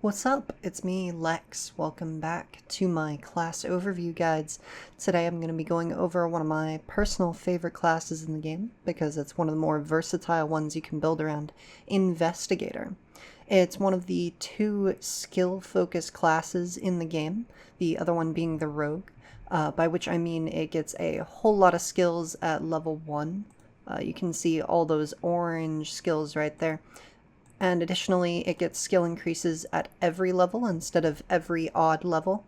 What's up? It's me, Lex. Welcome back to my class overview guides. Today I'm going to be going over one of my personal favorite classes in the game because it's one of the more versatile ones you can build around, Investigator. It's one of the two skill-focused classes in the game, the other one being the Rogue, by which I mean it gets a whole lot of skills at level 1. You can see all those orange skills right there. And additionally, it gets skill increases at every level instead of every odd level,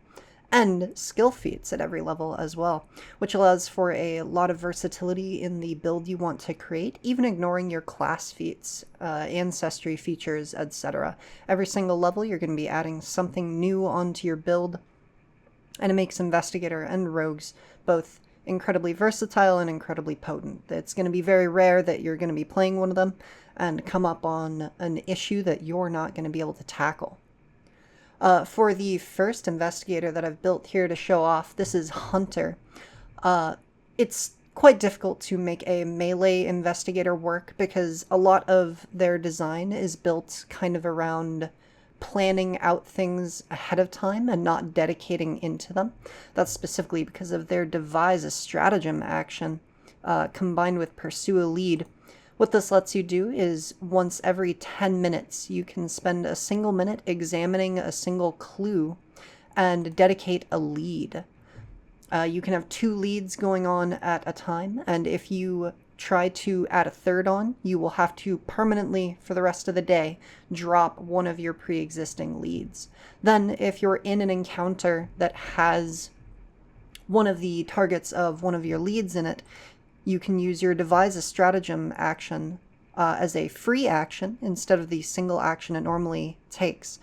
and skill feats at every level as well, which allows for a lot of versatility in the build you want to create, even ignoring your class feats, ancestry features, etc. Every single level you're going to be adding something new onto your build, and it makes Investigator and Rogues both incredibly versatile and incredibly potent. It's going to be very rare that you're going to be playing one of them and come up on an issue that you're not going to be able to tackle. For the first Investigator that I've built here to show off, this is Hunter. It's quite difficult to make a melee Investigator work because a lot of their design is built kind of around planning out things ahead of time and not dedicating into them. That's specifically because of their devise a stratagem action combined with pursue a lead. What this lets you do is once every 10 minutes you can spend a single minute examining a single clue and dedicate a lead. You can have 2 leads going on at a time, and if you try to add a third on, you will have to permanently, for the rest of the day, drop one of your pre-existing leads. Then, if you're in an encounter that has one of the targets of one of your leads in it, you can use your devise a stratagem action as a free action instead of the single action it normally takes.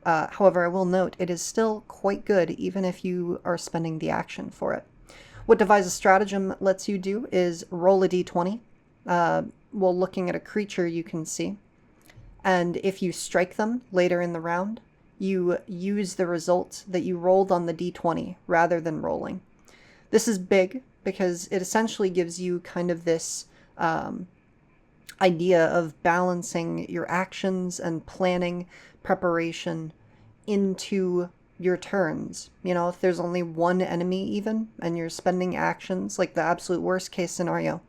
However, I will note it is still quite good even if you are spending the action for it. What devise a stratagem lets you do is roll a d20 while looking at a creature you can see, and if you strike them later in the round, you use the result that you rolled on the d20 rather than rolling. This is big because it essentially gives you kind of this idea of balancing your actions and planning preparation into your turns. You know, if there's only one enemy even and you're spending actions, like the absolute worst case scenario,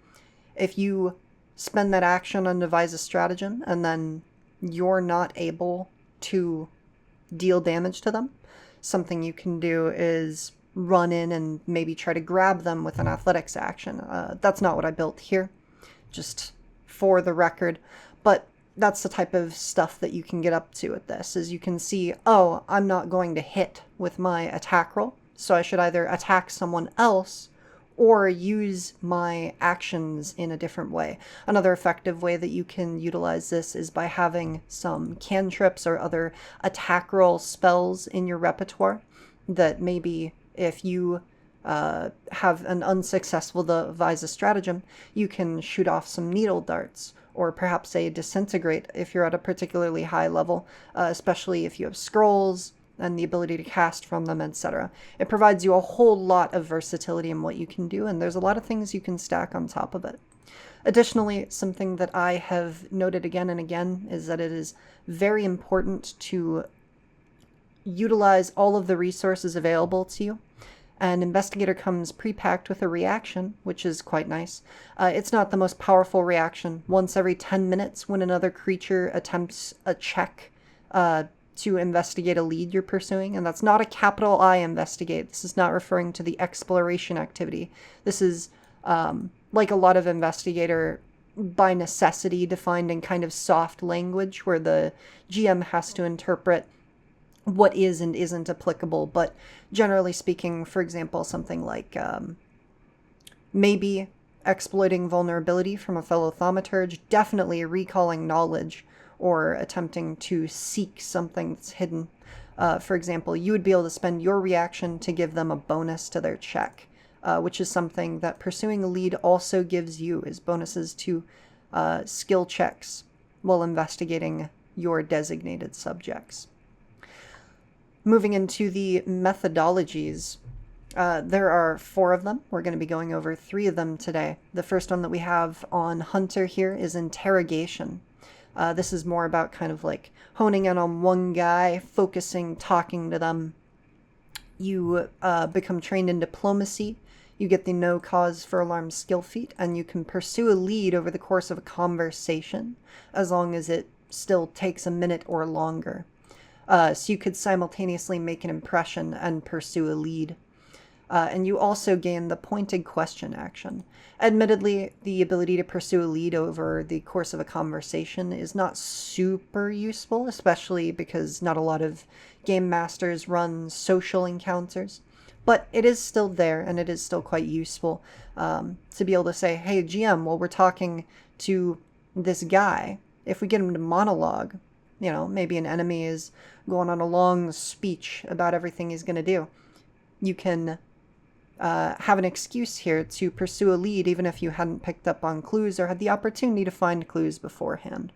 if you spend that action on devise a stratagem and then you're not able to deal damage to them, something you can do is run in and maybe try to grab them with an athletics action. That's not what I built here, just for the record, but that's the type of stuff that you can get up to with this, is you can see, oh, I'm not going to hit with my attack roll, so I should either attack someone else or use my actions in a different way. Another effective way that you can utilize this is by having some cantrips or other attack roll spells in your repertoire that maybe if you have an unsuccessful devise a stratagem, you can shoot off some needle darts, or perhaps a disintegrate if you're at a particularly high level, especially if you have scrolls and the ability to cast from them, etc. It provides you a whole lot of versatility in what you can do, and there's a lot of things you can stack on top of it. Additionally, something that I have noted again and again is that it is very important to utilize all of the resources available to you. And Investigator comes pre-packed with a reaction, which is quite nice. It's not the most powerful reaction. Once every 10 minutes when another creature attempts a check to investigate a lead you're pursuing, and that's not a capital I investigate. This is not referring to the exploration activity. This is like a lot of Investigator by necessity defined in kind of soft language where the GM has to interpret what is and isn't applicable, but generally speaking, for example, something like maybe exploiting vulnerability from a fellow thaumaturge, definitely recalling knowledge, or attempting to seek something that's hidden. For example, you would be able to spend your reaction to give them a bonus to their check, which is something that pursuing a lead also gives you, is bonuses to skill checks while investigating your designated subjects. Moving into the methodologies, there are 4 of them. We're going to be going over 3 of them today. The first one that we have on Hunter here is interrogation. This is more about kind of like honing in on one guy, focusing, talking to them. You become trained in diplomacy. You get the no cause for alarm skill feat, and you can pursue a lead over the course of a conversation, as long as it still takes a minute or longer. So you could simultaneously make an impression and pursue a lead. And you also gain the pointed question action. Admittedly, the ability to pursue a lead over the course of a conversation is not super useful, especially because not a lot of game masters run social encounters. But it is still there, and it is still quite useful to be able to say, hey, GM, while we're talking to this guy, if we get him to monologue, you know, maybe an enemy is going on a long speech about everything he's going to do, you can have an excuse here to pursue a lead even if you hadn't picked up on clues or had the opportunity to find clues beforehand.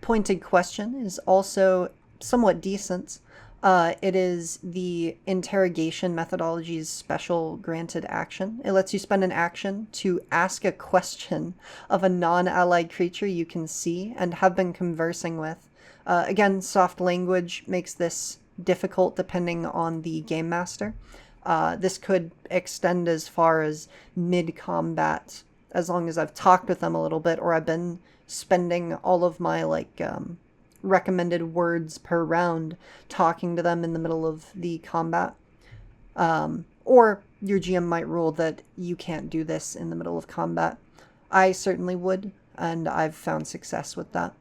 Pointed question is also somewhat decent. It is the interrogation methodology's special granted action. It lets you spend an action to ask a question of a non-allied creature you can see and have been conversing with. Again, soft language makes this difficult depending on the game master. This could extend as far as mid-combat, as long as I've talked with them a little bit, or I've been spending all of my recommended words per round talking to them in the middle of the combat. Or your GM might rule that you can't do this in the middle of combat. I certainly would, and I've found success with that.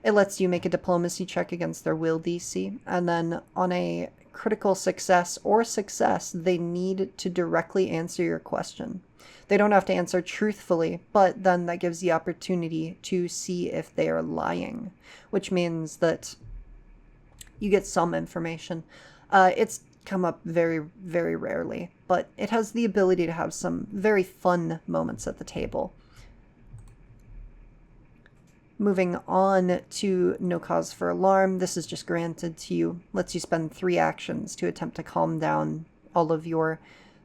It lets you make a diplomacy check against their will DC, and then on a critical success or success, they need to directly answer your question. They don't have to answer truthfully, but then that gives the opportunity to see if they are lying, which means that you get some information. It's come up very, very rarely, but it has the ability to have some very fun moments at the table. Moving on to no cause for alarm, this is just granted to you. Lets you spend 3 actions to attempt to calm down all of your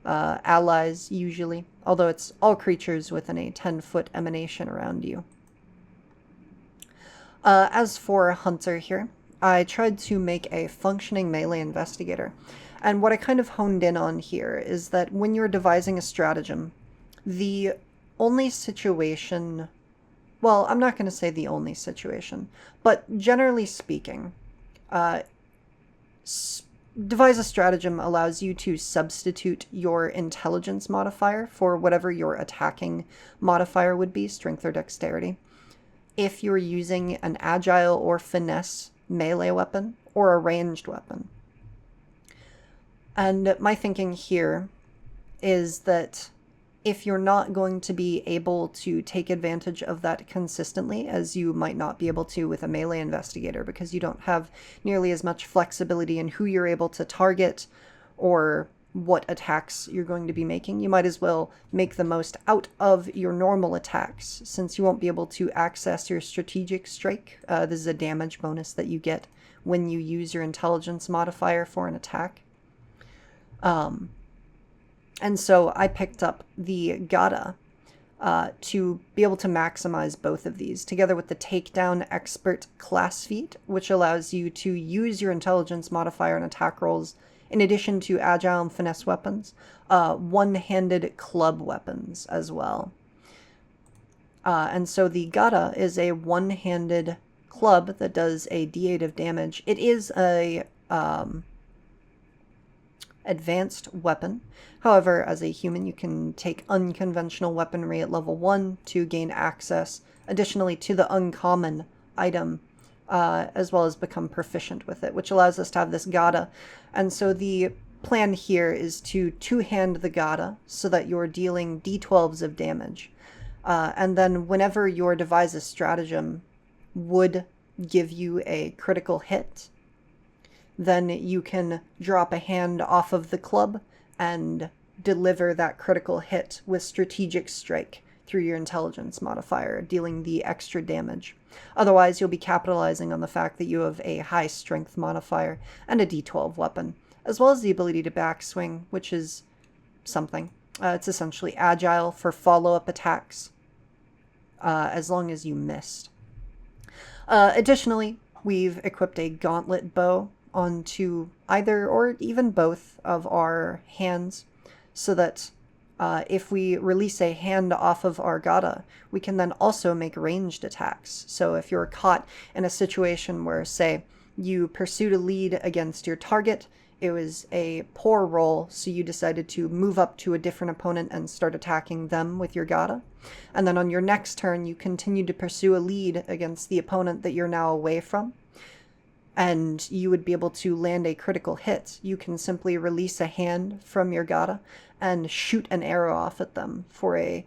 allies, usually. Although it's all creatures within a 10-foot emanation around you. As for Hunter here, I tried to make a functioning melee investigator. And what I kind of honed in on here is that when you're devising a stratagem, the only situation... Well, I'm not going to say the only situation, but generally speaking, devise a stratagem allows you to substitute your intelligence modifier for whatever your attacking modifier would be, strength or dexterity, if you're using an agile or finesse melee weapon or a ranged weapon. And my thinking here is that if you're not going to be able to take advantage of that consistently, as you might not be able to with a melee investigator because you don't have nearly as much flexibility in who you're able to target or what attacks you're going to be making, you might as well make the most out of your normal attacks, since you won't be able to access your strategic strike. This is a damage bonus that you get when you use your intelligence modifier for an attack. And so I picked up the Gata to be able to maximize both of these, together with the Takedown Expert class feat, which allows you to use your intelligence modifier in attack rolls, in addition to agile and finesse weapons, one-handed club weapons as well. And so the Gata is a one-handed club that does a d8 of damage. It is a... advanced weapon. However, as a human, you can take unconventional weaponry at level 1 to gain access, additionally, to the uncommon item, as well as become proficient with it, which allows us to have this Gata. And so the plan here is to two-hand the Gata so that you're dealing d12s of damage. And then whenever your devise a stratagem would give you a critical hit, then you can drop a hand off of the club and deliver that critical hit with strategic strike through your intelligence modifier, dealing the extra damage. Otherwise, you'll be capitalizing on the fact that you have a high strength modifier and a d12 weapon, as well as the ability to backswing, which is something. It's essentially agile for follow-up attacks, as long as you missed. Additionally, we've equipped a gauntlet bow onto either or even both of our hands so that if we release a hand off of our gata, we can then also make ranged attacks. So if you're caught in a situation where, say, you pursued a lead against your target, it was a poor roll, so you decided to move up to a different opponent and start attacking them with your gata. And then on your next turn, you continue to pursue a lead against the opponent that you're now away from, and you would be able to land a critical hit. You can simply release a hand from your gata and shoot an arrow off at them for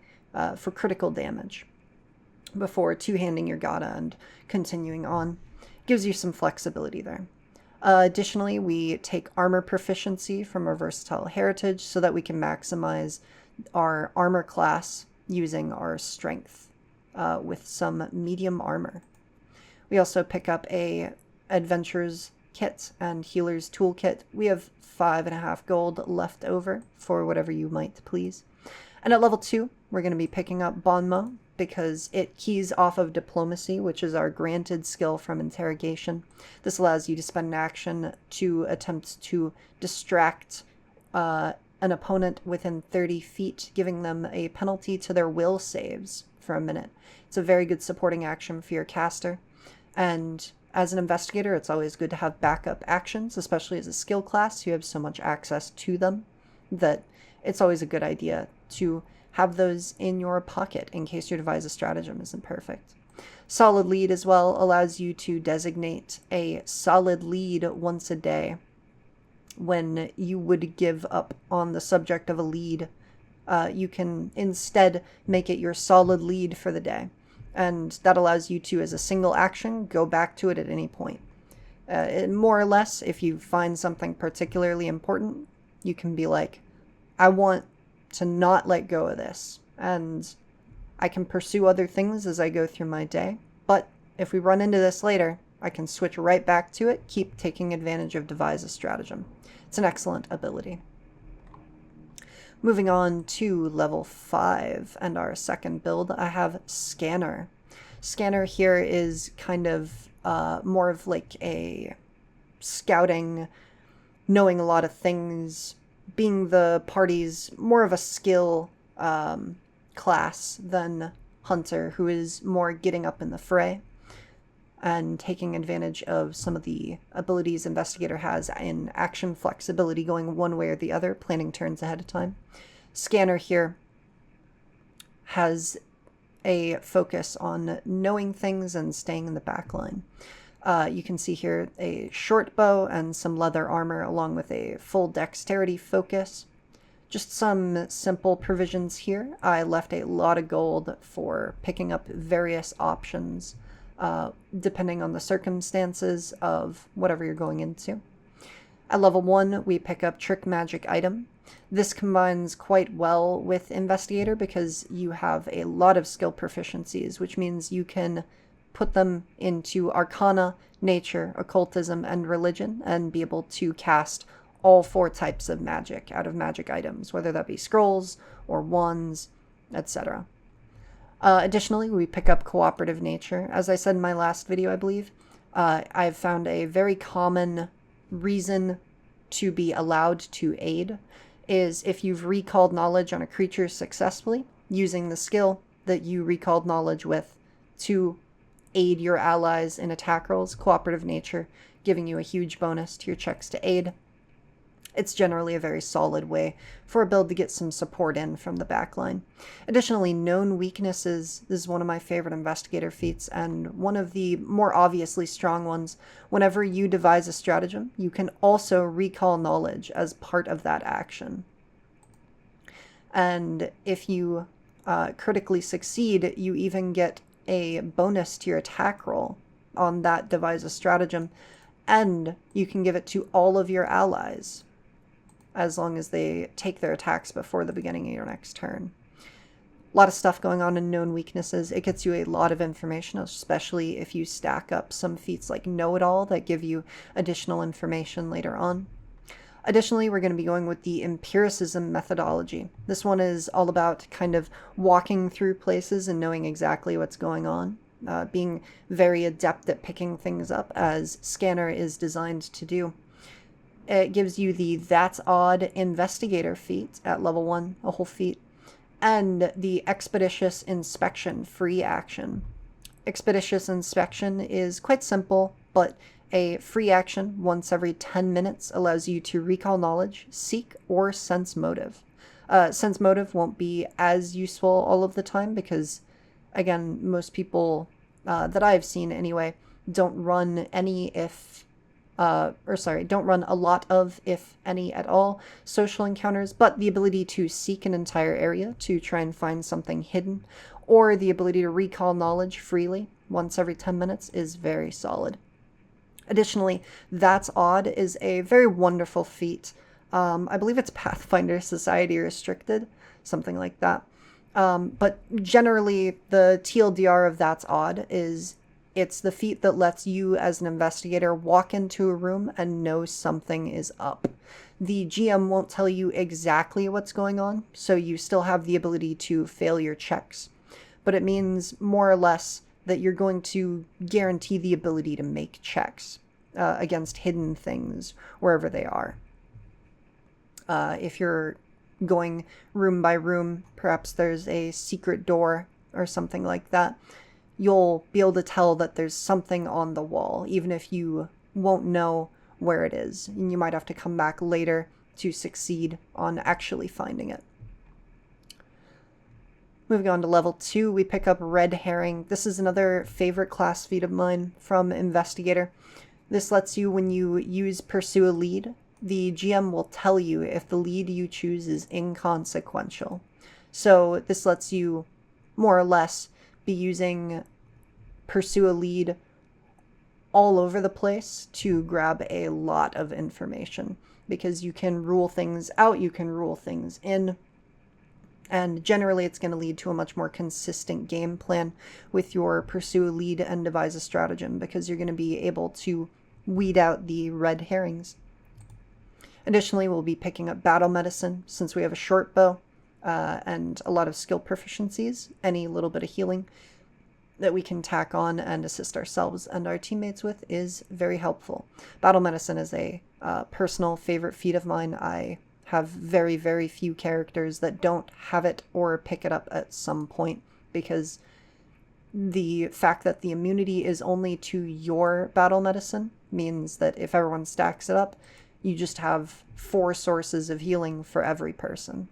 critical damage before two-handing your gata and continuing on. Gives you some flexibility there. Additionally, we take armor proficiency from our versatile heritage so that we can maximize our armor class using our strength with some medium armor. We also pick up a adventurer's kit and healer's toolkit. We have 5.5 gold left over for whatever you might please. And at level 2, we're going to be picking up Bonmo because it keys off of diplomacy, which is our granted skill from interrogation. This allows you to spend an action to attempt to distract an opponent within 30 feet, giving them a penalty to their will saves for a minute. It's a very good supporting action for your caster. And as an investigator, it's always good to have backup actions, especially as a skill class. You have so much access to them that it's always a good idea to have those in your pocket in case your devise stratagem isn't perfect. Solid lead as well allows you to designate a solid lead once a day. When you would give up on the subject of a lead, you can instead make it your solid lead for the day. And that allows you to, as a single action, go back to it at any point. More or less, if you find something particularly important, you can be like, I want to not let go of this, and I can pursue other things as I go through my day, but if we run into this later, I can switch right back to it, keep taking advantage of devise a stratagem. It's an excellent ability. Moving on to level 5 and our second build, I have Skanner. Skanner here is kind of more of like a scouting, knowing a lot of things, being the party's more of a skill class than Hunter, who is more getting up in the fray and taking advantage of some of the abilities Investigator has in action flexibility, going one way or the other, planning turns ahead of time. Skanner here has a focus on knowing things and staying in the back line. You can see here a short bow and some leather armor along with a full dexterity focus. Just some simple provisions here. I left a lot of gold for picking up various options depending on the circumstances of whatever you're going into. At level 1, we pick up Trick Magic Item. This combines quite well with Investigator because you have a lot of skill proficiencies, which means you can put them into Arcana, Nature, Occultism, and Religion, and be able to cast all 4 types of magic out of magic items, whether that be scrolls or wands, etc. Additionally, we pick up Cooperative Nature. As I said in my last video, I believe, I've found a very common reason to be allowed to aid is if you've recalled knowledge on a creature successfully, using the skill that you recalled knowledge with to aid your allies in attack rolls. Cooperative Nature giving you a huge bonus to your checks to aid. It's generally a very solid way for a build to get some support in from the backline. Additionally, known weaknesses is one of my favorite Investigator feats, and one of the more obviously strong ones. Whenever you devise a stratagem, you can also recall knowledge as part of that action. And if you critically succeed, you even get a bonus to your attack roll on that devise a stratagem, and you can give it to all of your allies as long as they take their attacks before the beginning of your next turn. A lot of stuff going on in known weaknesses. It gets you a lot of information, especially if you stack up some feats like Know-It-All that give you additional information later on. Additionally, we're going to be going with the empiricism methodology. This one is all about kind of walking through places and knowing exactly what's going on. being very adept at picking things up, as Skanner is designed to do. It gives you the That's Odd Investigator feat at level 1, a whole feat, and the Expeditious Inspection free action. Expeditious Inspection is quite simple, but a free action once every 10 minutes allows you to recall knowledge, seek, or sense motive. Sense motive won't be as useful all of the time because, again, most people that I've seen anyway don't run don't run a lot of, if any at all, social encounters, but the ability to seek an entire area to try and find something hidden, or the ability to recall knowledge freely once every 10 minutes is very solid. Additionally, That's Odd is a very wonderful feat. I believe it's Pathfinder Society restricted, something like that. But generally, the TLDR of That's Odd is it's the feat that lets you as an investigator walk into a room and know something is up. The GM won't tell you exactly what's going on, so you still have the ability to fail your checks. But it means more or less that you're going to guarantee the ability to make checks against hidden things wherever they are. If you're going room by room, perhaps there's a secret door or something like that, you'll be able to tell that there's something on the wall, even if you won't know where it is. And you might have to come back later to succeed on actually finding it. Moving on to level 2, we pick up Red Herring. This is another favorite class feat of mine from Investigator. This lets you, when you use Pursue a Lead, the GM will tell you if the lead you choose is inconsequential. So this lets you, more or less, be using Pursue a Lead all over the place to grab a lot of information, because you can rule things out, you can rule things in, and generally it's going to lead to a much more consistent game plan with your Pursue a Lead and Devise a Stratagem, because you're going to be able to weed out the red herrings. Additionally, we'll be picking up Battle Medicine, since we have a short bow and a lot of skill proficiencies. Any little bit of healing that we can tack on and assist ourselves and our teammates with is very helpful. Battle Medicine is a personal favorite feat of mine. I have very, very few characters that don't have it or pick it up at some point, because the fact that the immunity is only to your Battle Medicine means that if everyone stacks it up, you just have 4 sources of healing for every person.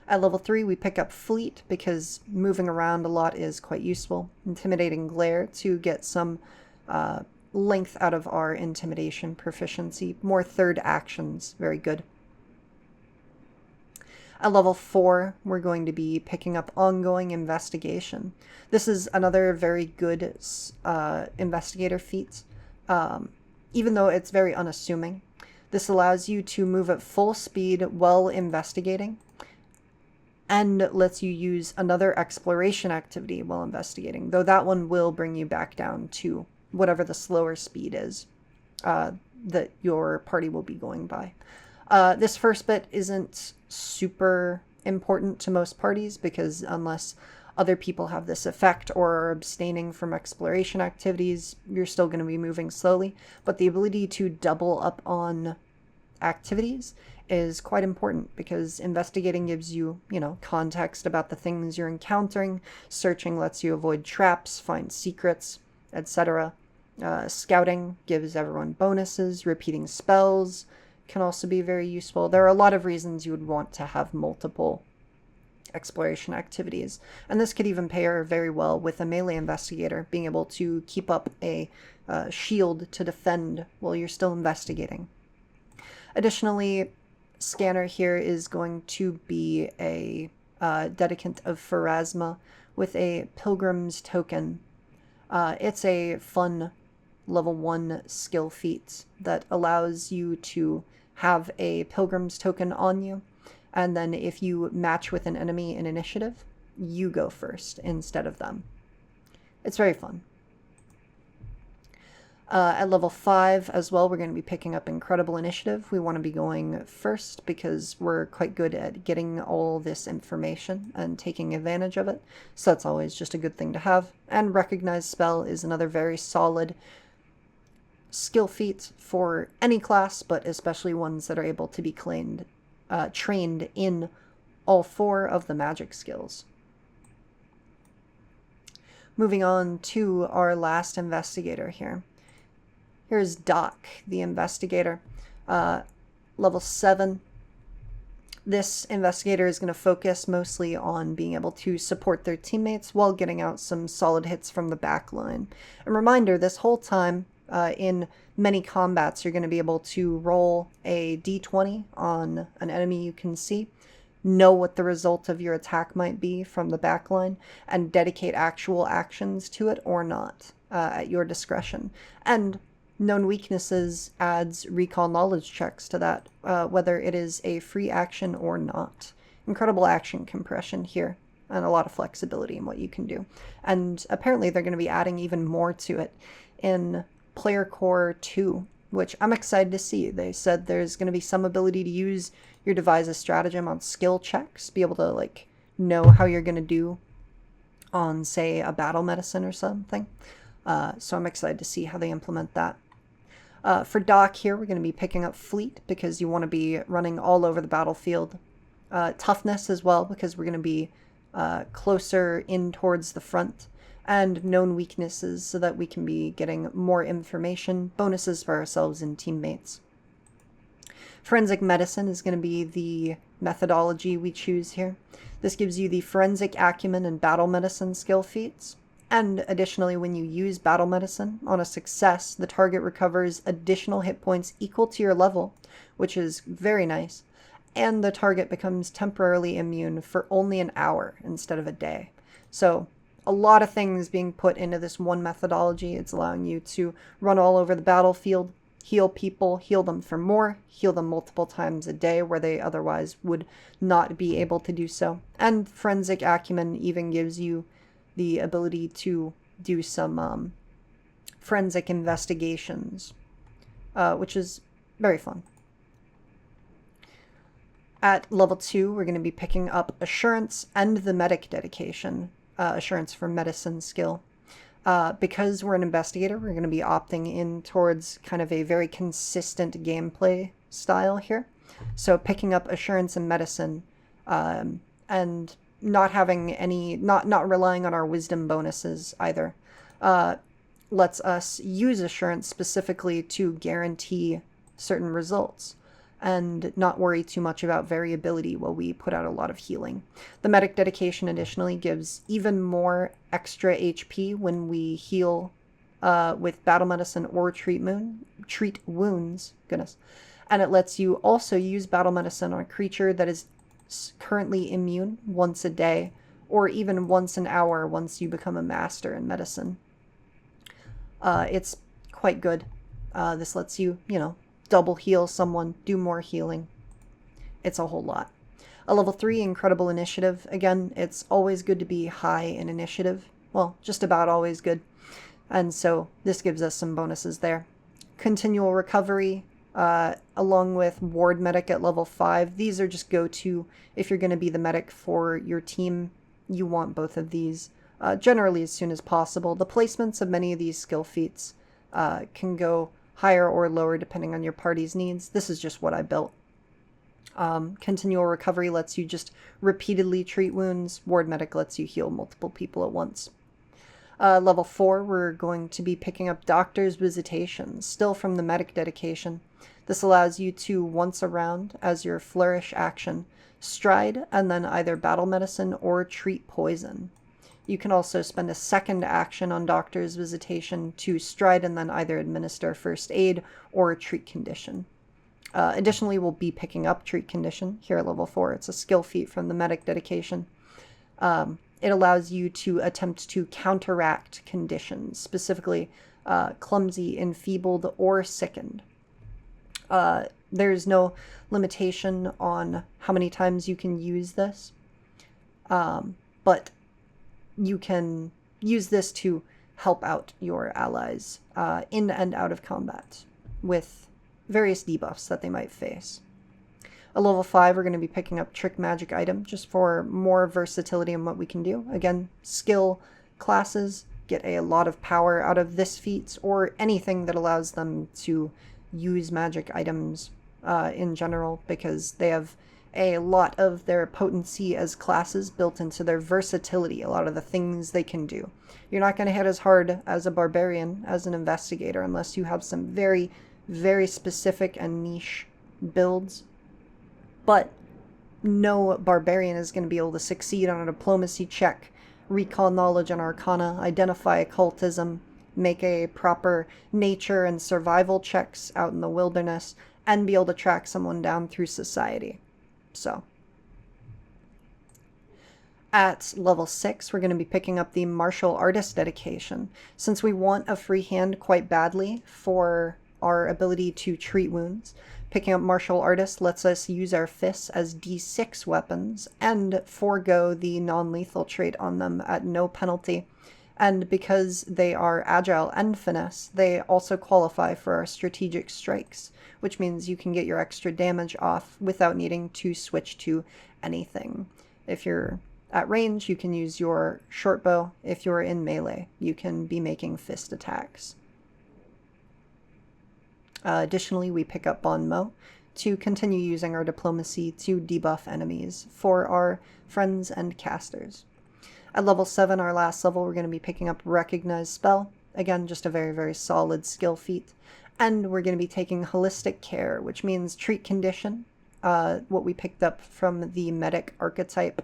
At level 3, we pick up Fleet, because moving around a lot is quite useful. Intimidating Glare to get some length out of our intimidation proficiency. More third actions, very good. At level 4, we're going to be picking up Ongoing Investigation. This is another very good investigator feat. Even though it's very unassuming, this allows you to move at full speed while investigating, and lets you use another exploration activity while investigating, though that one will bring you back down to whatever the slower speed is that your party will be going by. This first bit isn't super important to most parties, because unless other people have this effect or are abstaining from exploration activities, you're still going to be moving slowly. But the ability to double up on activities is quite important, because investigating gives you, context about the things you're encountering. Searching lets you avoid traps, find secrets, etc. Scouting gives everyone bonuses. Repeating spells can also be very useful. There are a lot of reasons you would want to have multiple exploration activities, and this could even pair very well with a melee investigator, being able to keep up a shield to defend while you're still investigating. Additionally, Skanner here is going to be a dedicant of Pharasma with a Pilgrim's Token. It's a fun level 1 skill feat that allows you to have a Pilgrim's Token on you, and then if you match with an enemy in initiative, you go first instead of them. It's very fun. At level 5 as well, we're going to be picking up Incredible Initiative. We want to be going first because we're quite good at getting all this information and taking advantage of it. So that's always just a good thing to have. And Recognize Spell is another very solid skill feat for any class, but especially ones that are able to be trained in all 4 of the magic skills. Moving on to our last investigator here. Here's Doc, the investigator, level 7. This investigator is going to focus mostly on being able to support their teammates while getting out some solid hits from the back line. A reminder, this whole time in many combats, you're going to be able to roll a d20 on an enemy you can see, know what the result of your attack might be from the back line, and dedicate actual actions to it or not at your discretion. And Known Weaknesses adds recall knowledge checks to that, whether it is a free action or not. Incredible action compression here, and a lot of flexibility in what you can do. And apparently they're going to be adding even more to it in Player Core 2, which I'm excited to see. They said there's going to be some ability to use your devise a stratagem on skill checks, be able to like know how you're going to do on, say, a battle medicine or something. So I'm excited to see how they implement that. For Doc here, we're going to be picking up Fleet because you want to be running all over the battlefield. Toughness as well because we're going to be closer in towards the front. And Known Weaknesses so that we can be getting more information, bonuses for ourselves and teammates. Forensic Medicine is going to be the methodology we choose here. This gives you the Forensic Acumen and Battle Medicine skill feats. And additionally, when you use Battle Medicine, on a success, the target recovers additional hit points equal to your level, which is very nice. And the target becomes temporarily immune for only an hour instead of a day. So a lot of things being put into this one methodology. It's allowing you to run all over the battlefield, heal people, heal them for more, heal them multiple times a day where they otherwise would not be able to do so. And Forensic Acumen even gives you the ability to do some forensic investigations, which is very fun. At level 2, we're going to be picking up Assurance and the Medic Dedication, Assurance for Medicine skill. Because we're an investigator, we're going to be opting in towards kind of a very consistent gameplay style here. So picking up Assurance and Medicine, and not having any, not relying on our wisdom bonuses either, lets us use Assurance specifically to guarantee certain results and not worry too much about variability while we put out a lot of healing. The Medic Dedication additionally gives even more extra HP when we heal with Battle Medicine or treat wounds, goodness. And it lets you also use Battle Medicine on a creature that is currently immune once a day, or even once an hour once you become a master in medicine. It's quite good. This lets you, double heal someone, do more healing. It's a whole lot. A level 3 Incredible Initiative. Again, it's always good to be high in initiative. Well, just about always good. And so this gives us some bonuses there. Continual Recovery, along with Ward Medic at level 5. These are just go-to if you're going to be the medic for your team. You want both of these generally as soon as possible. The placements of many of these skill feats can go higher or lower depending on your party's needs. This is just what I built. Continual Recovery lets you just repeatedly treat wounds. Ward Medic lets you heal multiple people at once. Level 4, we're going to be picking up Doctor's Visitation, still from the Medic Dedication. This allows you to, once a round, as your Flourish action, stride and then either Battle Medicine or treat poison. You can also spend a second action on Doctor's Visitation to stride and then either administer First Aid or a Treat Condition. Additionally, we'll be picking up Treat Condition here at level 4. It's a skill feat from the Medic Dedication. It allows you to attempt to counteract conditions, specifically clumsy, enfeebled, or sickened. There's no limitation on how many times you can use this, but you can use this to help out your allies in and out of combat with various debuffs that they might face. At level 5, we're going to be picking up Trick Magic Item just for more versatility in what we can do. Again, skill classes get a lot of power out of this feat or anything that allows them to use magic items in general, because they have a lot of their potency as classes built into their versatility, a lot of the things they can do. You're not going to hit as hard as a barbarian, as an investigator, unless you have some very, very specific and niche builds. But no barbarian is going to be able to succeed on a diplomacy check, recall knowledge and arcana, identify occultism, make a proper nature and survival checks out in the wilderness, and be able to track someone down through society. So, at level 6, we're going to be picking up the Martial Artist dedication. Since we want a free hand quite badly for our ability to treat wounds, picking up Martial Artist lets us use our fists as D6 weapons and forego the non-lethal trait on them at no penalty. And because they are agile and finesse, they also qualify for our strategic strikes, which means you can get your extra damage off without needing to switch to anything. If you're at range, you can use your short bow. If you're in melee, you can be making fist attacks. Additionally, we pick up Bon Mot to continue using our diplomacy to debuff enemies for our friends and casters. At level 7, our last level, we're going to be picking up Recognize Spell. Again, just a very, very solid skill feat. And we're going to be taking Holistic Care, which means Treat Condition. What we picked up from the Medic archetype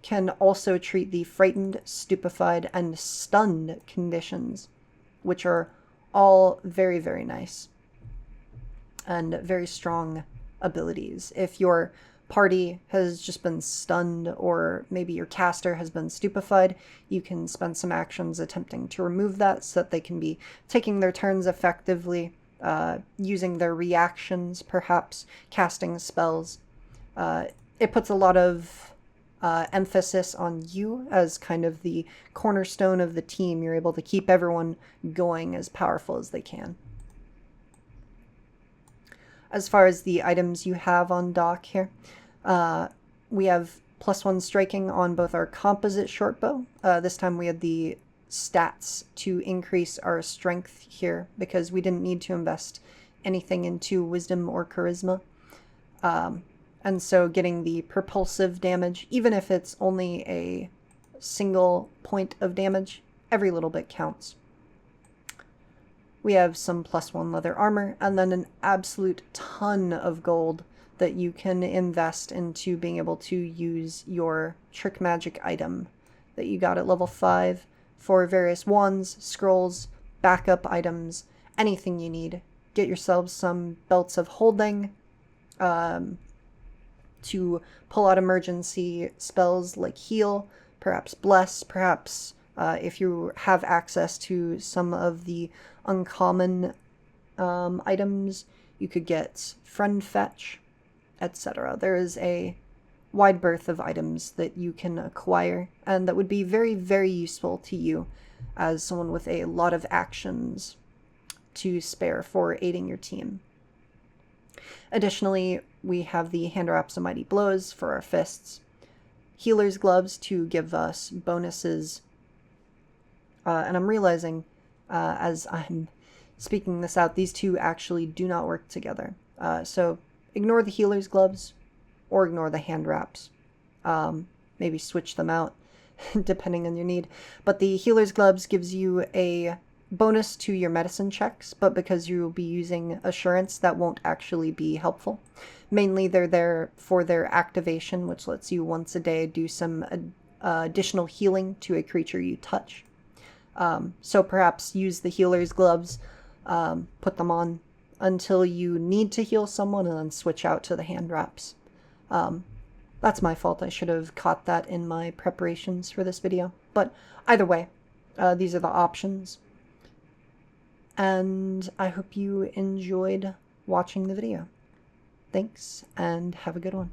can also treat the Frightened, Stupefied, and Stunned conditions, which are all very, very nice and very strong abilities. If your party has just been stunned, or maybe your caster has been stupefied, you can spend some actions attempting to remove that so that they can be taking their turns effectively, using their reactions, perhaps casting spells. It puts a lot of emphasis on you as kind of the cornerstone of the team. You're able to keep everyone going as powerful as they can. As far as the items you have on dock here, we have +1 striking on both our composite shortbow. This time we had the stats to increase our strength here because we didn't need to invest anything into wisdom or charisma. And so getting the propulsive damage, even if it's only a single point of damage, every little bit counts. We have some +1 leather armor, and then an absolute ton of gold that you can invest into being able to use your trick magic item that you got at level 5 for various wands, scrolls, backup items, anything you need. Get yourselves some belts of holding to pull out emergency spells like heal, perhaps bless, perhaps if you have access to some of the uncommon items, you could get friend fetch, etc. There is a wide berth of items that you can acquire, and that would be very, very useful to you as someone with a lot of actions to spare for aiding your team. Additionally, we have the Hand Wraps of Mighty Blows for our fists, Healer's Gloves to give us bonuses, and I'm realizing as I'm speaking this out, these two actually do not work together. So ignore the Healer's Gloves or ignore the Hand Wraps. Maybe switch them out depending on your need. But the Healer's Gloves gives you a bonus to your medicine checks, but because you will be using Assurance, that won't actually be helpful. Mainly they're there for their activation, which lets you once a day do some additional healing to a creature you touch. So perhaps use the Healer's Gloves, put them on until you need to heal someone, and then switch out to the Hand Wraps. That's my fault. I should have caught that in my preparations for this video. But either way, these are the options. And I hope you enjoyed watching the video. Thanks, and have a good one.